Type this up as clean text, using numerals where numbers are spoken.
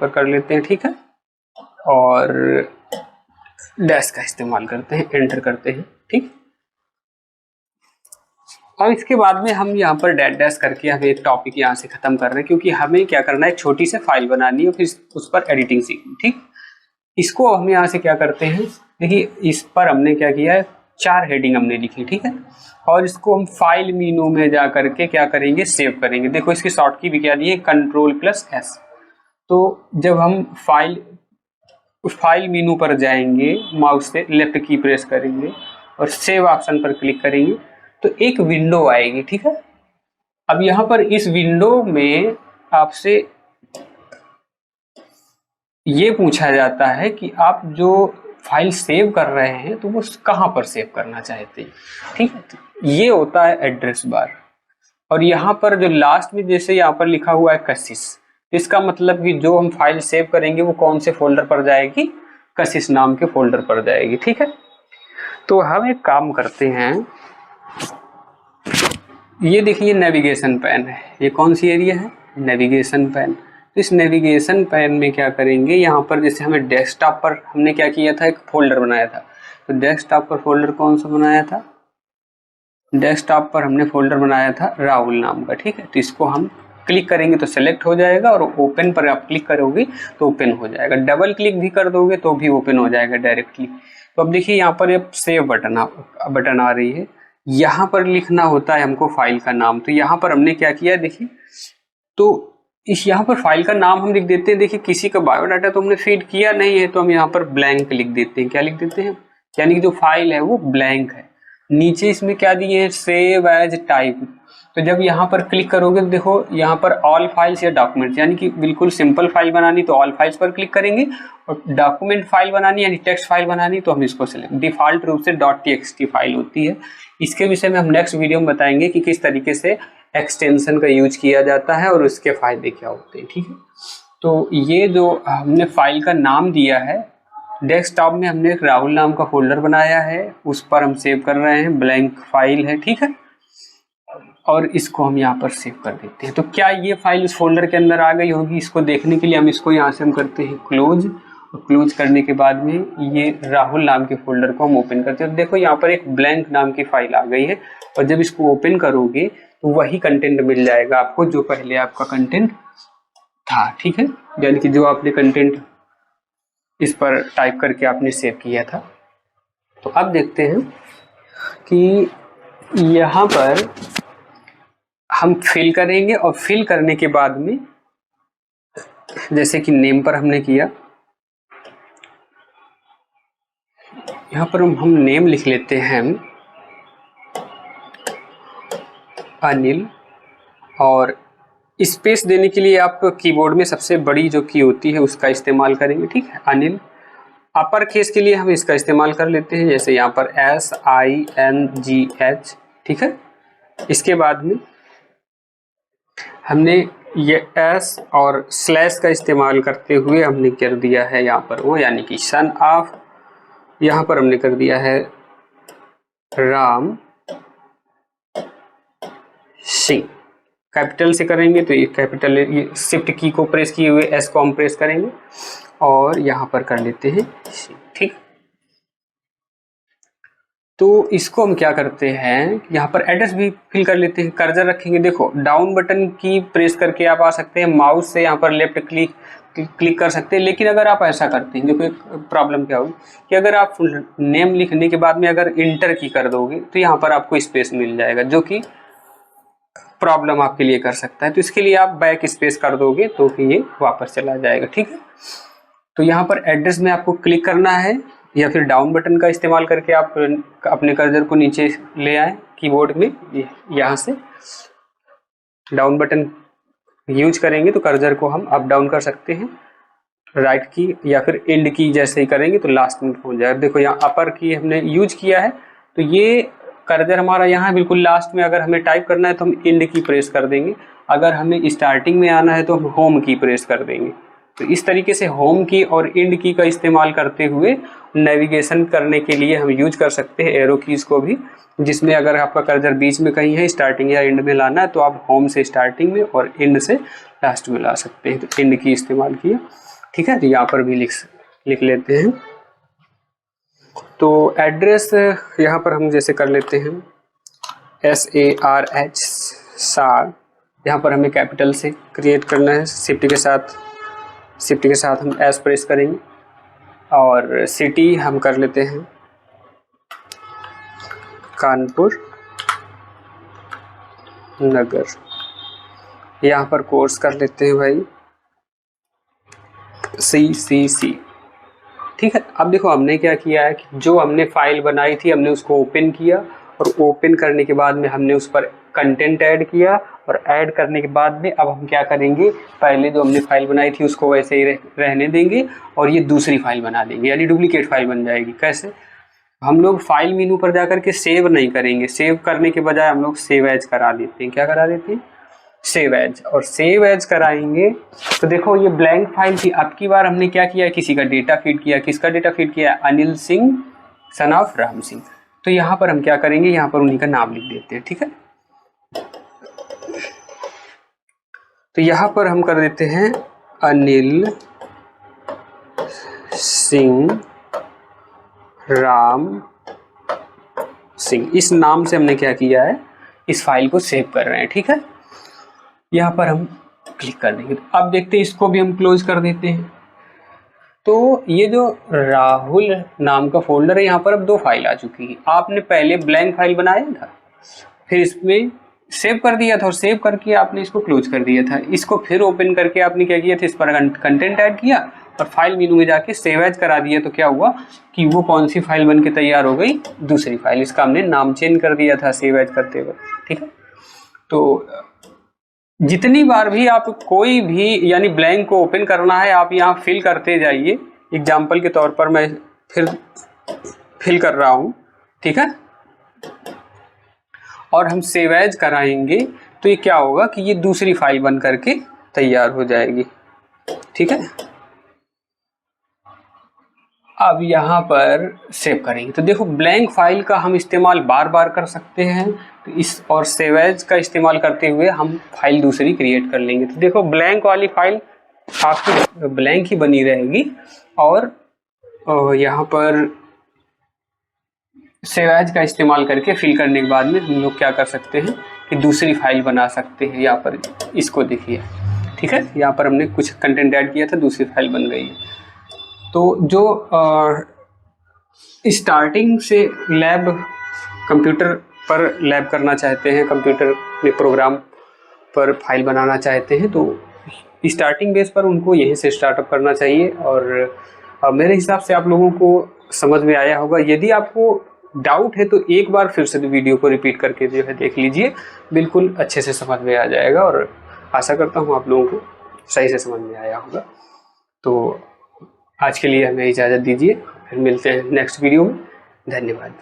पर कर लेते हैं, ठीक है, और डैश का इस्तेमाल करते हैं, एंटर करते हैं, ठीक। अब इसके बाद में हम यहाँ पर डैश करके हम एक टॉपिक यहाँ से खत्म कर रहे हैं, क्योंकि हमें क्या करना है, एक छोटी सी फाइल बनानी है और फिर उस पर एडिटिंग सीखनी, ठीक। इसको हम यहाँ से क्या करते हैं, देखिए इस पर हमने क्या किया है, 4 हेडिंग हमने लिखी, ठीक है, और इसको हम फाइल मेनू में जा करके क्या करेंगे, सेव करेंगे। देखो इसकी शॉर्ट की भी क्या दी है, Ctrl+S। तो जब हम फाइल मेनू पर जाएंगे, माउस से लेफ्ट की प्रेस करेंगे और सेव ऑप्शन पर क्लिक करेंगे तो एक विंडो आएगी, ठीक है। अब यहाँ पर इस विंडो में आपसे ये पूछा जाता है कि आप जो फाइल सेव कर रहे हैं तो वो कहाँ पर सेव करना चाहते हैं, ठीक है। ये होता है एड्रेस बार, और यहाँ पर जो लास्ट में जैसे यहाँ पर लिखा हुआ है कशिश, इसका मतलब कि जो हम फाइल सेव करेंगे वो कौन से फोल्डर पर जाएगी, कशिश नाम के फोल्डर पर जाएगी, ठीक है। तो हम एक काम करते हैं, ये देखिए नेविगेशन पैन है, ये कौन सी एरिया है, नेविगेशन पैन। तो इस नेविगेशन पैन में क्या करेंगे, यहाँ पर जैसे हमें डेस्कटॉप पर हमने क्या किया था, एक फोल्डर बनाया था, तो डेस्कटॉप पर फोल्डर कौन सा बनाया था, डेस्कटॉप पर हमने फोल्डर बनाया था राहुल नाम का, ठीक है। तो इसको हम क्लिक करेंगे तो सेलेक्ट हो जाएगा, और ओपन पर आप क्लिक करोगे तो ओपन हो जाएगा, डबल क्लिक भी कर दोगे तो भी ओपन हो जाएगा डायरेक्टली। तो अब देखिए यहाँ पर ये सेव बटन आ रही है, यहाँ पर लिखना होता है हमको फाइल का नाम। तो यहाँ पर हमने क्या किया, देखिए तो इस यहाँ पर फाइल का नाम हम लिख देते हैं, देखिए किसी का बायोडाटा तो हमने फीड किया नहीं है, तो हम यहाँ पर ब्लैंक लिख देते हैं। क्या लिख देते हैं, यानी कि जो फाइल है वो ब्लैंक है। नीचे इसमें क्या दिए हैं, सेव एज टाइप। तो जब यहाँ पर क्लिक करोगे तो देखो यहाँ पर ऑल फाइल्स या डॉक्यूमेंट्स, यानी कि बिल्कुल सिंपल फाइल बनानी तो ऑल फाइल्स पर क्लिक करेंगे, और डॉक्यूमेंट फाइल बनानी यानी टेक्स्ट फाइल बनानी तो हम इसको सेलेक्ट, डिफॉल्ट रूप से .txt फाइल होती है। इसके विषय में हम नेक्स्ट वीडियो में बताएंगे कि किस तरीके से एक्सटेंशन का यूज किया जाता है और उसके फायदे क्या होते हैं, ठीक है। तो ये जो हमने फाइल का नाम दिया है, डेस्कटॉप में हमने एक राहुल नाम का फोल्डर बनाया है, उस पर हम सेव कर रहे हैं, ब्लैंक फाइल है, ठीक है, और इसको हम यहाँ पर सेव कर देते हैं। तो क्या ये फाइल उस फोल्डर के अंदर आ गई होगी, इसको देखने के लिए हम इसको यहाँ से हम करते हैं क्लोज, और क्लोज करने के बाद में ये राहुल नाम के फोल्डर को हम ओपन करते हैं। तो देखो यहाँ पर एक ब्लैंक नाम की फाइल आ गई है, और जब इसको ओपन करोगे तो वही कंटेंट मिल जाएगा आपको जो पहले आपका कंटेंट था, ठीक है, यानी कि जो आपने कंटेंट इस पर टाइप करके आपने सेव किया था। तो अब देखते हैं कि यहाँ पर हम फिल करेंगे, और फिल करने के बाद में जैसे कि नेम पर हमने किया, यहाँ पर हम नेम लिख लेते हैं अनिल, और स्पेस देने के लिए आप कीबोर्ड में सबसे बड़ी जो की होती है उसका इस्तेमाल करेंगे, ठीक है, अनिल। अपर केस के लिए हम इसका इस्तेमाल कर लेते हैं, जैसे यहाँ पर SINGH, ठीक है। इसके बाद में हमने ये S और स्लैश का इस्तेमाल करते हुए हमने कर दिया है यहाँ पर वो, यानी कि सन ऑफ, यहाँ पर हमने कर दिया है राम सिंह। कैपिटल से करेंगे तो ये कैपिटल, ये शिफ्ट की को प्रेस किए हुए S को हम प्रेस करेंगे और यहाँ पर कर लेते हैं सिंह, ठीक। तो इसको हम क्या करते हैं, यहाँ पर एड्रेस भी फिल कर लेते हैं, कर्सर रखेंगे। देखो डाउन बटन की प्रेस करके आप आ सकते हैं, माउस से यहाँ पर लेफ्ट क्लिक कर सकते हैं। लेकिन अगर आप ऐसा करते हैं, देखो एक प्रॉब्लम क्या होगी कि अगर आप नेम लिखने के बाद में अगर इंटर की कर दोगे तो यहाँ पर आपको स्पेस मिल जाएगा, जो कि प्रॉब्लम आपके लिए कर सकता है। तो इसके लिए आप बैक स्पेस कर दोगे तो ये वापस चला जाएगा, ठीक है। तो यहाँ पर एड्रेस में आपको क्लिक करना है, या फिर डाउन बटन का इस्तेमाल करके आप अपने कर्सर को नीचे ले आए कीबोर्ड में, यहाँ से डाउन बटन यूज करेंगे तो कर्सर को हम अप डाउन कर सकते हैं, राइट की या फिर एंड की जैसे ही करेंगे तो लास्ट में हो जाएगा। देखो यहाँ अपर की हमने यूज किया है, तो ये कर्सर हमारा यहाँ बिल्कुल लास्ट में। अगर हमें टाइप करना है तो हम एंड की प्रेस कर देंगे, अगर हमें स्टार्टिंग में आना है तो हम होम की प्रेस कर देंगे। तो इस तरीके से होम की और एंड की का इस्तेमाल करते हुए नेविगेशन करने के लिए हम यूज कर सकते हैं एरो कीज को भी, जिसमें अगर आपका कर्सर बीच में कहीं है, स्टार्टिंग या एंड में लाना है तो आप होम से स्टार्टिंग में और एंड से लास्ट में ला सकते हैं। तो एंड की इस्तेमाल किया। ठीक है, तो यहाँ पर भी लिख लेते हैं। तो एड्रेस यहाँ पर हम जैसे कर लेते हैं SARH सार, यहाँ पर हमें कैपिटल से क्रिएट करना है। शिफ्ट के साथ हम एस प्रेस करेंगे और सिटी हम कर लेते हैं कानपुर नगर। यहाँ पर कोर्स कर लेते हैं भाई CCC। ठीक है, अब देखो हमने क्या किया है कि जो हमने फाइल बनाई थी हमने उसको ओपन किया, और ओपन करने के बाद में हमने उस पर कंटेंट ऐड किया, और ऐड करने के बाद में अब हम क्या करेंगे, पहले जो हमने फाइल बनाई थी उसको वैसे ही रहने देंगे और ये दूसरी फाइल बना देंगे, यानी डुप्लीकेट फाइल बन जाएगी। कैसे? हम लोग फाइल मेनू पर जाकर के सेव नहीं करेंगे, सेव करने के बजाय हम लोग सेव एज करा देते हैं। क्या करा देते हैं? Save as. और सेव एज कराएंगे तो देखो ये ब्लैंक फाइल थी, अब की बार हमने क्या किया, किसी का डेटा फीड किया। किसका डेटा फीड किया? Anil Singh son of Ram Singh. तो यहाँ पर हम क्या करेंगे, यहाँ पर उन्हीं का नाम लिख देते हैं। ठीक है, तो यहाँ पर हम कर देते हैं अनिल सिंह राम सिंह। इस नाम से हमने क्या किया है, इस फाइल को सेव कर रहे हैं। ठीक है, यहाँ पर हम क्लिक कर देंगे। अब देखते हैं, इसको भी हम क्लोज कर देते हैं। तो ये जो राहुल नाम का फोल्डर है, यहाँ पर अब 2 फाइल आ चुकी है। आपने पहले ब्लैंक फाइल बनाया था, फिर इसमें सेव कर दिया था, और सेव करके आपने इसको क्लोज कर दिया था। इसको फिर ओपन करके आपने क्या किया था, इस पर कंटेंट ऐड किया और फाइल मेनू में जाके सेव एज करा दिया। तो क्या हुआ कि वो कौन सी फाइल बन के तैयार हो गई, दूसरी फाइल। इसका हमने नाम चेंज कर दिया था सेव एज करते हुए। ठीक है, तो जितनी बार भी आप कोई भी यानी ब्लैंक को ओपन करना है, आप यहाँ फिल करते जाइए। एग्जाम्पल के तौर पर मैं फिर फिल कर रहा हूँ। ठीक है, और हम सेव एज कराएंगे तो ये क्या होगा कि ये दूसरी फाइल बन करके तैयार हो जाएगी। ठीक है, अब यहाँ पर सेव करेंगे तो देखो ब्लैंक फाइल का हम इस्तेमाल बार बार कर सकते हैं। तो इस और सेव एज का इस्तेमाल करते हुए हम फाइल दूसरी क्रिएट कर लेंगे। तो देखो ब्लैंक वाली फाइल आपकी ब्लैंक ही बनी रहेगी, और यहाँ पर सेव एज का इस्तेमाल करके फिल करने के बाद में हम लोग क्या कर सकते हैं कि दूसरी फाइल बना सकते हैं। यहाँ पर इसको देखिए। ठीक है, यहाँ पर हमने कुछ कंटेंट ऐड किया था, दूसरी फाइल बन गई है। तो जो स्टार्टिंग से लैब कंप्यूटर पर लैब करना चाहते हैं, कंप्यूटर में प्रोग्राम पर फाइल बनाना चाहते हैं, तो स्टार्टिंग बेस पर उनको यहीं से स्टार्टअप करना चाहिए। और मेरे हिसाब से आप लोगों को समझ में आया होगा। यदि आपको डाउट है तो एक बार फिर से वीडियो को रिपीट करके जो है देख लीजिए, बिल्कुल अच्छे से समझ में आ जाएगा। और आशा करता हूँ आप लोगों को सही से समझ में आया होगा। तो आज के लिए हमें इजाज़त दीजिए, फिर मिलते हैं नेक्स्ट वीडियो में। धन्यवाद।